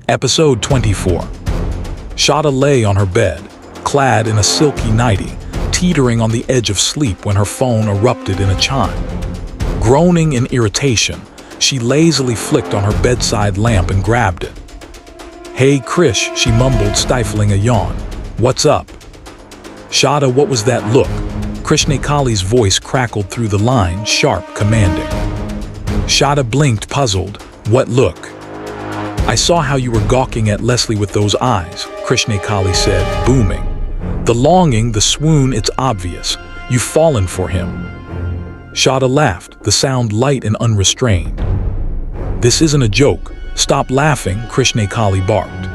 Episode 24. Shada lay on her bed, clad in a silky nightie, teetering on the edge of sleep when her phone erupted in a chime. Groaning in irritation, she lazily flicked on her bedside lamp and grabbed it. "Hey, Krish," she mumbled, stifling a yawn. "What's up?" "Shada, what was that look?" Krishnekali's voice crackled through the line, sharp, commanding. Shada blinked, puzzled. "What look?" "I saw how you were gawking at Leslie with those eyes," Krishnekali said, booming. "The longing, the swoon, it's obvious. You've fallen for him." Shada laughed, the sound light and unrestrained. "This isn't a joke. Stop laughing," Krishnekali barked.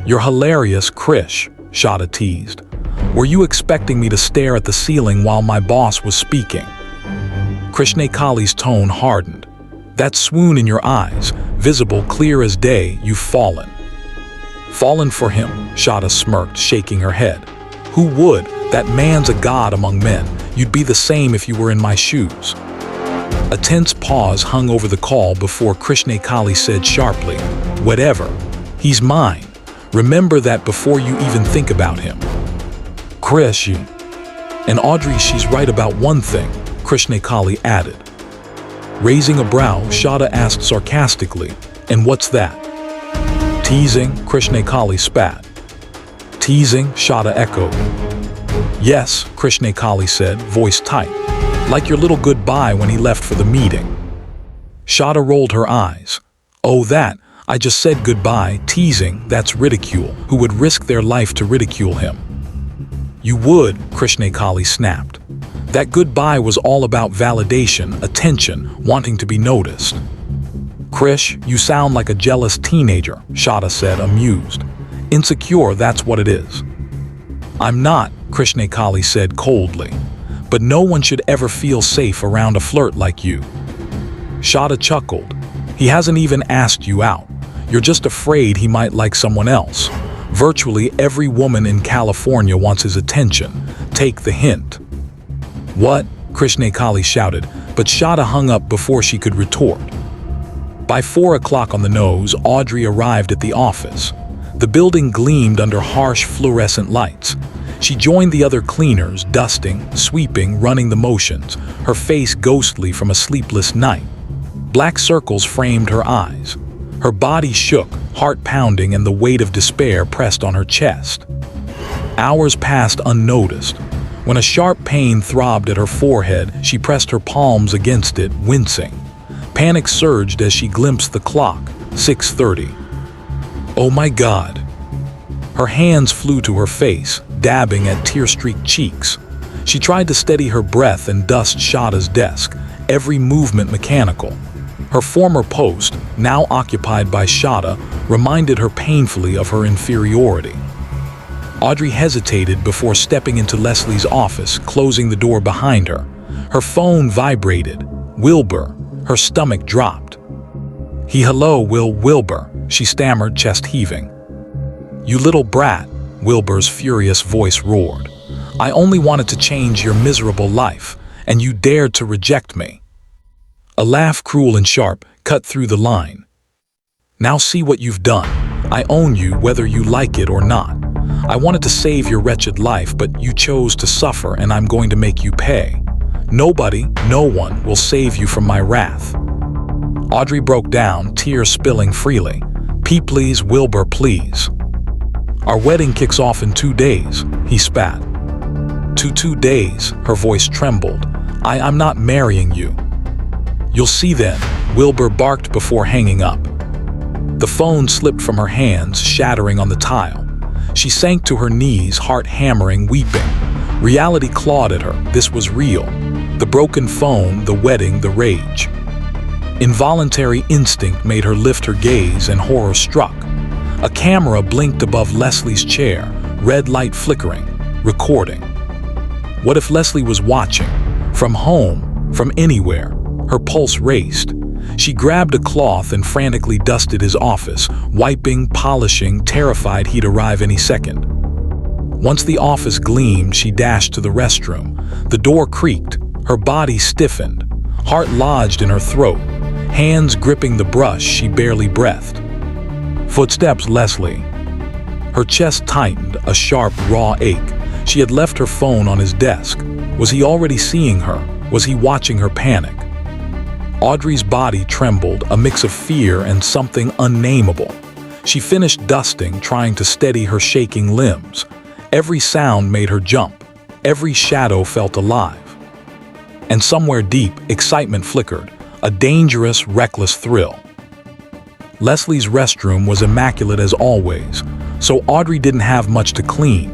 "You're hilarious, Krish," Shada teased. "Were you expecting me to stare at the ceiling while my boss was speaking?" Krishnekali's tone hardened. "That swoon in your eyes, visible clear as day, you've fallen." "Fallen for him," Shada smirked, shaking her head. "Who would? That man's a god among men. You'd be the same if you were in my shoes." A tense pause hung over the call before Krishnekali said sharply, "Whatever. He's mine. Remember that before you even think about him." "Krish, and Audrey, she's right about one thing," Krishnekali added. Raising a brow, Shada asked sarcastically, "And what's that?" "Teasing," Krishnekali spat. "Teasing?" Shada echoed. "Yes," Krishnekali said, voice tight, "like your little goodbye when he left for the meeting." Shada rolled her eyes. "Oh, that, I just said goodbye. Teasing, that's ridicule. Who would risk their life to ridicule him?" "You would," Krishnekali snapped. "That goodbye was all about validation, attention, wanting to be noticed." "Krish, you sound like a jealous teenager," Shada said, amused. "Insecure, that's what it is." "I'm not," Krishnekali said coldly. "But no one should ever feel safe around a flirt like you." Shada chuckled. "He hasn't even asked you out. You're just afraid he might like someone else. Virtually every woman in California wants his attention. Take the hint." "What?" Krishnekali shouted, but Shada hung up before she could retort. By 4 o'clock on the nose, Audrey arrived at the office. The building gleamed under harsh fluorescent lights. She joined the other cleaners, dusting, sweeping, running the motions, her face ghostly from a sleepless night. Black circles framed her eyes. Her body shook, heart pounding, and the weight of despair pressed on her chest. Hours passed unnoticed. When a sharp pain throbbed at her forehead, she pressed her palms against it, wincing. Panic surged as she glimpsed the clock, 6:30. "Oh my God!" Her hands flew to her face, dabbing at tear-streaked cheeks. She tried to steady her breath and dust Shada's desk, every movement mechanical. Her former post, now occupied by Shada, reminded her painfully of her inferiority. Audrey hesitated before stepping into Leslie's office, closing the door behind her. Her phone vibrated. Wilbur. Her stomach dropped. Hello, Wilbur," she stammered, chest heaving. "You little brat," Wilbur's furious voice roared. "I only wanted to change your miserable life, and you dared to reject me." A laugh, cruel and sharp, cut through the line. "Now see what you've done. I own you whether you like it or not. I wanted to save your wretched life, but you chose to suffer, and I'm going to make you pay. Nobody, no one, will save you from my wrath." Audrey broke down, tears spilling freely. Please, Wilbur, please." "Our wedding kicks off in 2 days," he spat. Two days," her voice trembled. I'm not marrying you." "You'll see then," Wilbur barked before hanging up. The phone slipped from her hands, shattering on the tile. She sank to her knees, heart hammering, weeping. Reality clawed at her. This was real. The broken phone, the wedding, the rage. Involuntary instinct made her lift her gaze, and horror struck. A camera blinked above Leslie's chair, red light flickering, recording. What if Leslie was watching? From home, from anywhere. Her pulse raced. She grabbed a cloth and frantically dusted his office, wiping, polishing, terrified he'd arrive any second. Once the office gleamed, she dashed to the restroom. The door creaked. Her body stiffened. Heart lodged in her throat. Hands gripping the brush, she barely breathed. Footsteps, Leslie. Her chest tightened, a sharp, raw ache. She had left her phone on his desk. Was he already seeing her? Was he watching her panic? Audrey's body trembled, a mix of fear and something unnameable. She finished dusting, trying to steady her shaking limbs. Every sound made her jump. Every shadow felt alive. And somewhere deep, excitement flickered, a dangerous, reckless thrill. Leslie's restroom was immaculate as always, so Audrey didn't have much to clean.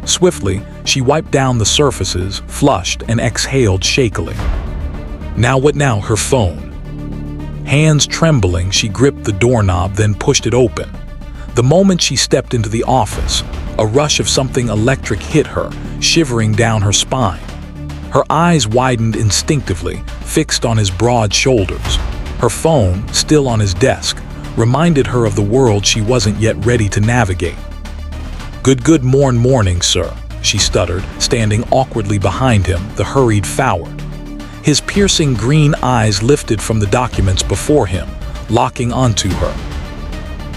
Swiftly, she wiped down the surfaces, flushed, and exhaled shakily. Now what now? Her phone. Hands trembling, she gripped the doorknob, then pushed it open. The moment she stepped into the office, a rush of something electric hit her, shivering down her spine. Her eyes widened instinctively, fixed on his broad shoulders. Her phone, still on his desk, reminded her of the world she wasn't yet ready to navigate. Good morning, sir," she stuttered, standing awkwardly behind him, the hurried Foward. His piercing green eyes lifted from the documents before him, locking onto her.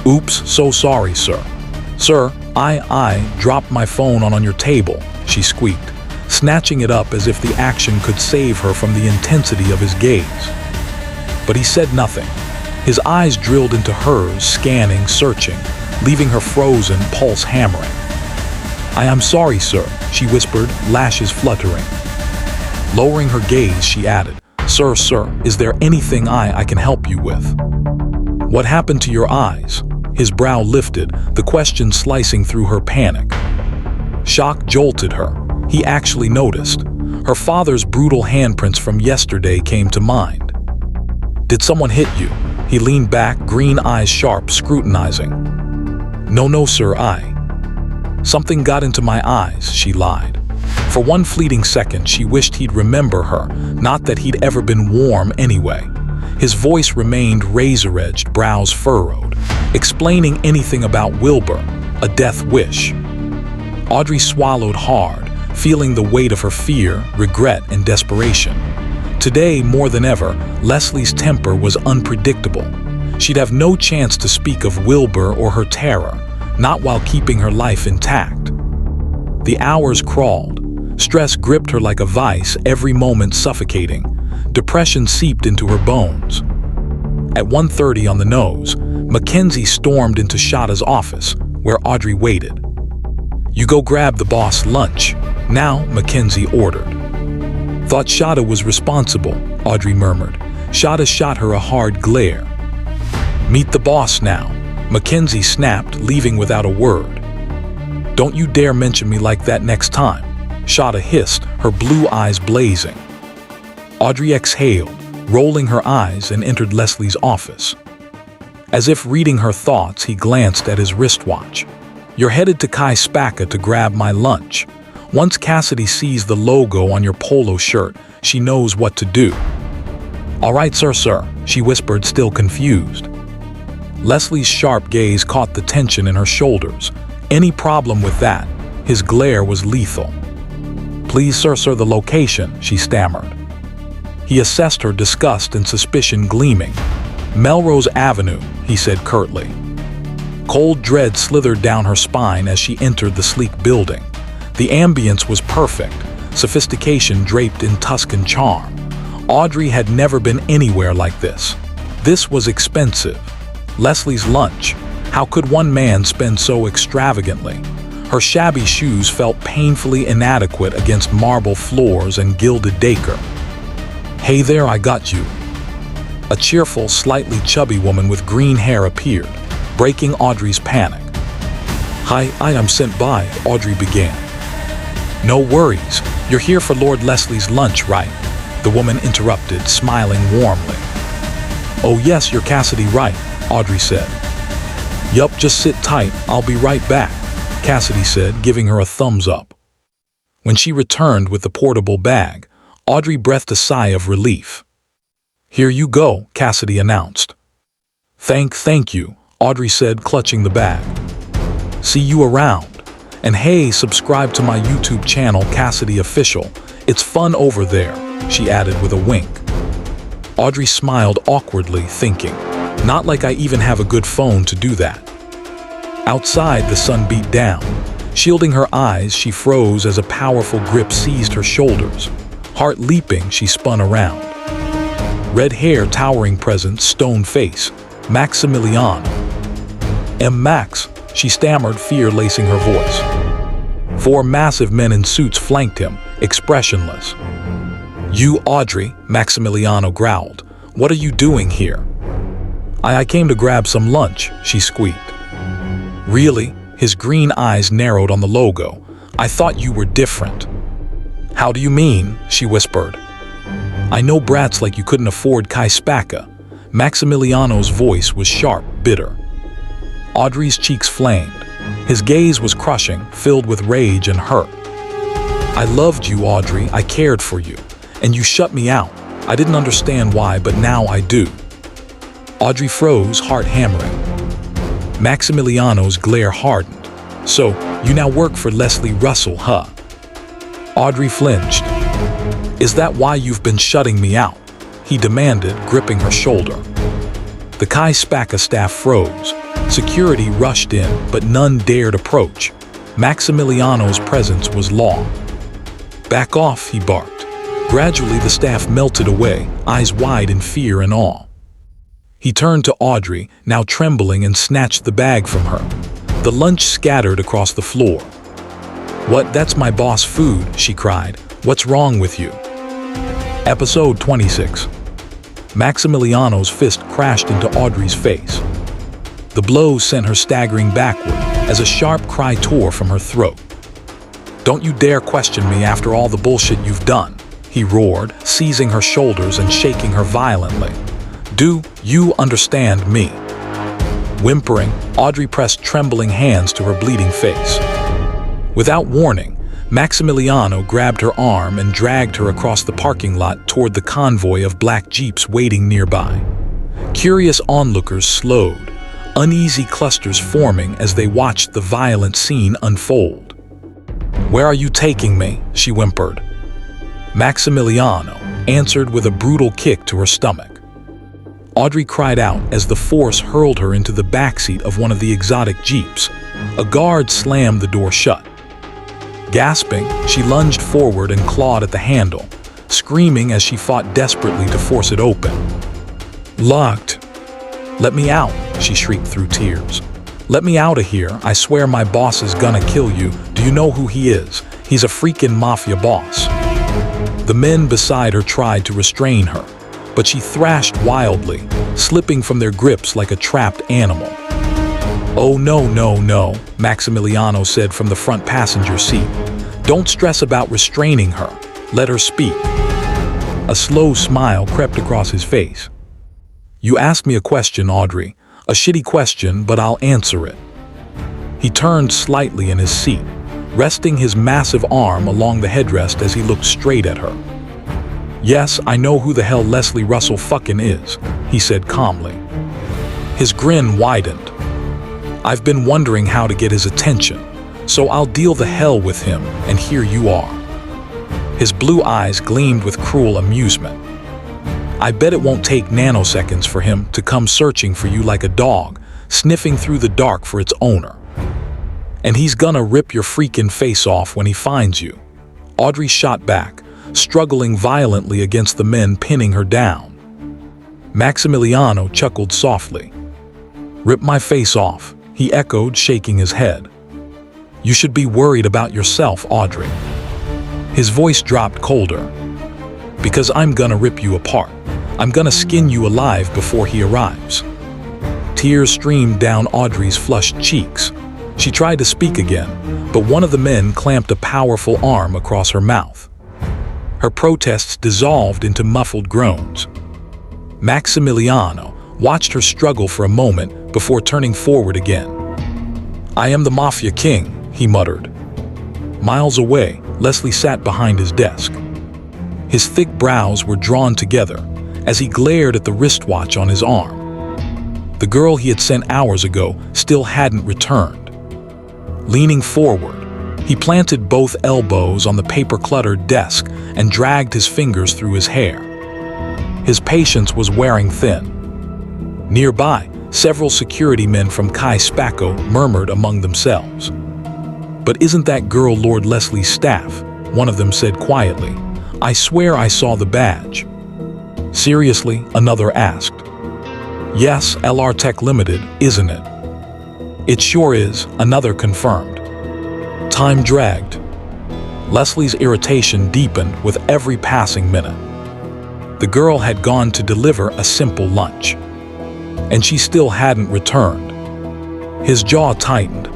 "Oops, so sorry, sir. Sir, I dropped my phone on your table," she squeaked, snatching it up as if the action could save her from the intensity of his gaze. But he said nothing. His eyes drilled into hers, scanning, searching, leaving her frozen, pulse hammering. "I am sorry, sir," she whispered, lashes fluttering. Lowering her gaze, she added, Sir, is there anything I can help you with?" "What happened to your eyes?" His brow lifted, the question slicing through her panic. Shock jolted her. He actually noticed. Her father's brutal handprints from yesterday came to mind. "Did someone hit you?" He leaned back, green eyes sharp, scrutinizing. No, sir, Something got into my eyes," she lied. For one fleeting second, she wished he'd remember her, not that he'd ever been warm anyway. His voice remained razor-edged, brows furrowed, explaining anything about Wilbur, a death wish. Audrey swallowed hard, feeling the weight of her fear, regret, and desperation. Today, more than ever, Leslie's temper was unpredictable. She'd have no chance to speak of Wilbur or her terror, not while keeping her life intact. The hours crawled. Stress gripped her like a vice, every moment suffocating. Depression seeped into her bones. At 1:30 on the nose, Mackenzie stormed into Shada's office, where Audrey waited. "You go grab the boss lunch now," Mackenzie ordered. "Thought Shada was responsible," Audrey murmured. Shada shot her a hard glare. "Meet the boss now," Mackenzie snapped, leaving without a word. "Don't you dare mention me like that next time," Shada hissed, her blue eyes blazing. Audrey exhaled, rolling her eyes, and entered Leslie's office. As if reading her thoughts, he glanced at his wristwatch. "You're headed to Kai Spaka to grab my lunch. Once Cassidy sees the logo on your polo shirt, she knows what to do." "All right, sir," she whispered, still confused. Leslie's sharp gaze caught the tension in her shoulders. Any problem with that? His glare was lethal. "Please, sir, the location," she stammered. He assessed her, disgust and suspicion gleaming. "Melrose Avenue," he said curtly. Cold dread slithered down her spine as she entered the sleek building. The ambience was perfect, sophistication draped in Tuscan charm. Audrey had never been anywhere like this. This was expensive. Leslie's lunch. How could one man spend so extravagantly? Her shabby shoes felt painfully inadequate against marble floors and gilded decor. "Hey there, I got you." A cheerful, slightly chubby woman with green hair appeared, breaking Audrey's panic. "Hi, I am sent by," Audrey began. "No worries, you're here for Lord Leslie's lunch, right?" the woman interrupted, smiling warmly. "Oh yes, you're Cassidy, right?" Audrey said. "Yup, just sit tight, I'll be right back," Cassidy said, giving her a thumbs up. When she returned with the portable bag, Audrey breathed a sigh of relief. "Here you go," Cassidy announced. Thank you," Audrey said, clutching the bag. "See you around. And hey, subscribe to my YouTube channel, Cassidy Official. It's fun over there," she added with a wink. Audrey smiled awkwardly, thinking, "Not like I even have a good phone to do that." Outside, the sun beat down. Shielding her eyes, she froze as a powerful grip seized her shoulders. Heart leaping, she spun around. Red hair, towering presence, stone face. Maximiliano. Max, she stammered, fear lacing her voice. 4 massive men in suits flanked him, expressionless. You, Audrey, Maximiliano growled. What are you doing here? I came to grab some lunch, she squeaked. Really? His green eyes narrowed on the logo. I thought you were different. How do you mean? She whispered. I know brats like you couldn't afford Kaispaka. Maximiliano's voice was sharp, bitter. Audrey's cheeks flamed. His gaze was crushing, filled with rage and hurt. I loved you, Audrey. I cared for you. And you shut me out. I didn't understand why, but now I do. Audrey froze, heart hammering. Maximiliano's glare hardened. So, you now work for Leslie Russell, huh? Audrey flinched. Is that why you've been shutting me out? He demanded, gripping her shoulder. The Kaispaka staff froze. Security rushed in, but none dared approach. Maximiliano's presence was law. Back off, he barked. Gradually, the staff melted away, eyes wide in fear and awe. He turned to Audrey, now trembling, and snatched the bag from her. The lunch scattered across the floor. What? That's my boss food, she cried. What's wrong with you? Episode 26. Maximiliano's fist crashed into Audrey's face. The blow sent her staggering backward as a sharp cry tore from her throat. Don't you dare question me after all the bullshit you've done, he roared, seizing her shoulders and shaking her violently. Do you understand me? Whimpering, Audrey pressed trembling hands to her bleeding face. Without warning, Maximiliano grabbed her arm and dragged her across the parking lot toward the convoy of black jeeps waiting nearby. Curious onlookers slowed, uneasy clusters forming as they watched the violent scene unfold. Where are you taking me? She whimpered. Maximiliano answered with a brutal kick to her stomach. Audrey cried out as the force hurled her into the backseat of one of the exotic jeeps. A guard slammed the door shut. Gasping, she lunged forward and clawed at the handle, screaming as she fought desperately to force it open. Locked. Let me out, she shrieked through tears. Let me out of here. I swear my boss is gonna kill you. Do you know who he is? He's a freaking Mafia boss. The men beside her tried to restrain her, but she thrashed wildly, slipping from their grips like a trapped animal. Oh no, Maximiliano said from the front passenger seat. Don't stress about restraining her. Let her speak. A slow smile crept across his face. You asked me a question, Audrey. A shitty question, but I'll answer it. He turned slightly in his seat, resting his massive arm along the headrest as he looked straight at her. Yes, I know who the hell Leslie Russell fucking is, he said calmly. His grin widened. I've been wondering how to get his attention, so I'll deal the hell with him, and here you are. His blue eyes gleamed with cruel amusement. I bet it won't take nanoseconds for him to come searching for you like a dog, sniffing through the dark for its owner. And he's gonna rip your freaking face off when he finds you. Audrey shot back, struggling violently against the men pinning her down. Maximiliano chuckled softly. Rip my face off, he echoed, shaking his head. You should be worried about yourself, Audrey. His voice dropped colder. Because I'm gonna rip you apart. I'm gonna skin you alive before he arrives. Tears streamed down Audrey's flushed cheeks. She tried to speak again, but one of the men clamped a powerful arm across her mouth. Her protests dissolved into muffled groans. Maximiliano watched her struggle for a moment before turning forward again. I am the Mafia king, he muttered. Miles away, Leslie sat behind his desk. His thick brows were drawn together as he glared at the wristwatch on his arm. The girl he had sent hours ago still hadn't returned. Leaning forward, he planted both elbows on the paper-cluttered desk and dragged his fingers through his hair. His patience was wearing thin. Nearby, Several security men from Chi Spacco murmured among themselves. "But isn't that girl Lord Leslie's staff?" one of them said quietly. "I swear I saw the badge." "Seriously?" another asked. "Yes, LR Tech Limited, isn't it?" "It sure is," another confirmed. Time dragged. Leslie's irritation deepened with every passing minute. The girl had gone to deliver a simple lunch, and she still hadn't returned. His jaw tightened.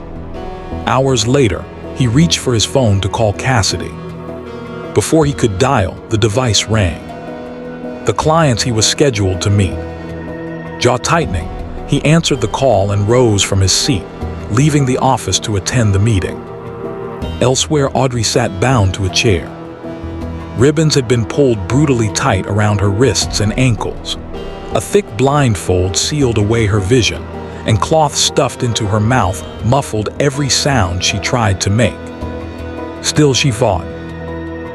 Hours later, he reached for his phone to call Cassidy. Before he could dial, the device rang. The clients he was scheduled to meet. Jaw tightening, he answered the call and rose from his seat, leaving the office to attend the meeting. Elsewhere, Audrey sat bound to a chair. Ribbons had been pulled brutally tight around her wrists and ankles. A thick blindfold sealed away her vision, and cloth stuffed into her mouth muffled every sound she tried to make. Still she fought,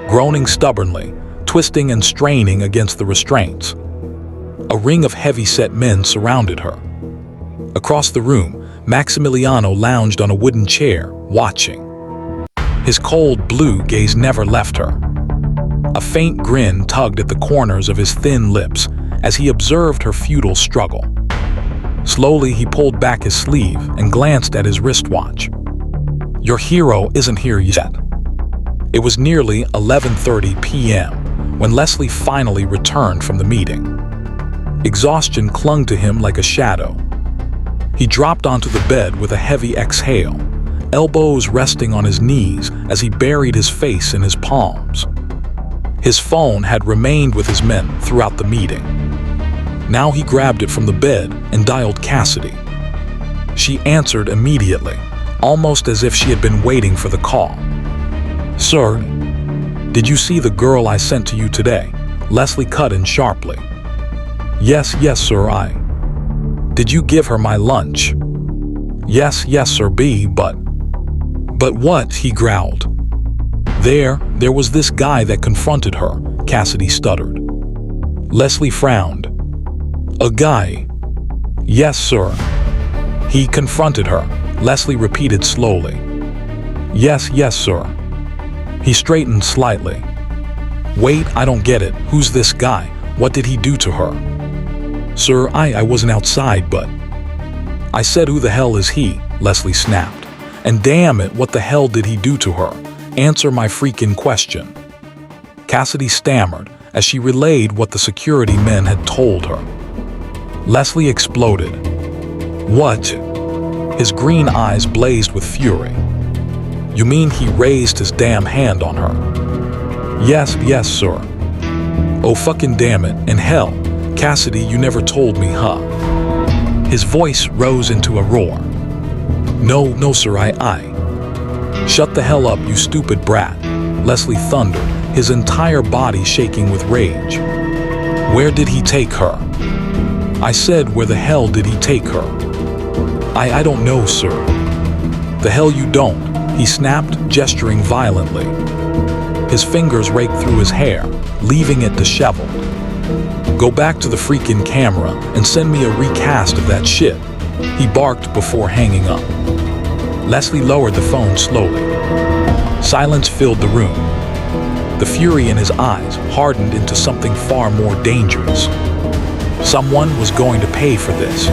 groaning stubbornly, twisting and straining against the restraints. A ring of heavy-set men surrounded her. Across the room, Maximiliano lounged on a wooden chair, watching. His cold blue gaze never left her. A faint grin tugged at the corners of his thin lips as he observed her futile struggle. Slowly, he pulled back his sleeve and glanced at his wristwatch. "Your hero isn't here yet." It was nearly 11:30 p.m. when Leslie finally returned from the meeting. Exhaustion clung to him like a shadow. He dropped onto the bed with a heavy exhale, elbows resting on his knees as he buried his face in his palms. His phone had remained with his men throughout the meeting. Now he grabbed it from the bed and dialed Cassidy. She answered immediately, almost as if she had been waiting for the call. "Sir, did you see the girl I sent to you today?" Leslie cut in sharply. Yes, sir, I." "Did you give her my lunch?" Yes, sir, but..." "But what?" he growled. There was this guy that confronted her," Cassidy stuttered. Leslie frowned. "A guy?" "Yes, sir. He confronted her," Leslie repeated slowly. Yes, sir." He straightened slightly. "Wait, I don't get it. Who's this guy? What did he do to her?" "Sir, I wasn't outside, but..." "I said who the hell is he?" Leslie snapped. "And damn it, what the hell did he do to her? Answer my freaking question." Cassidy stammered as she relayed what the security men had told her. Leslie exploded. "What?" His green eyes blazed with fury. "You mean he raised his damn hand on her?" Yes, sir." "Oh fucking damn it, and hell, Cassidy, you never told me, huh?" His voice rose into a roar. No, sir, I..." "Shut the hell up, you stupid brat," Leslie thundered, his entire body shaking with rage. "Where did he take her?" "I said, where the hell did he take her?" I don't know, sir." "The hell you don't," he snapped, gesturing violently. His fingers raked through his hair, leaving it disheveled. "Go back to the freaking camera and send me a recast of that shit," he barked before hanging up. Leslie lowered the phone slowly. Silence filled the room. The fury in his eyes hardened into something far more dangerous. Someone was going to pay for this.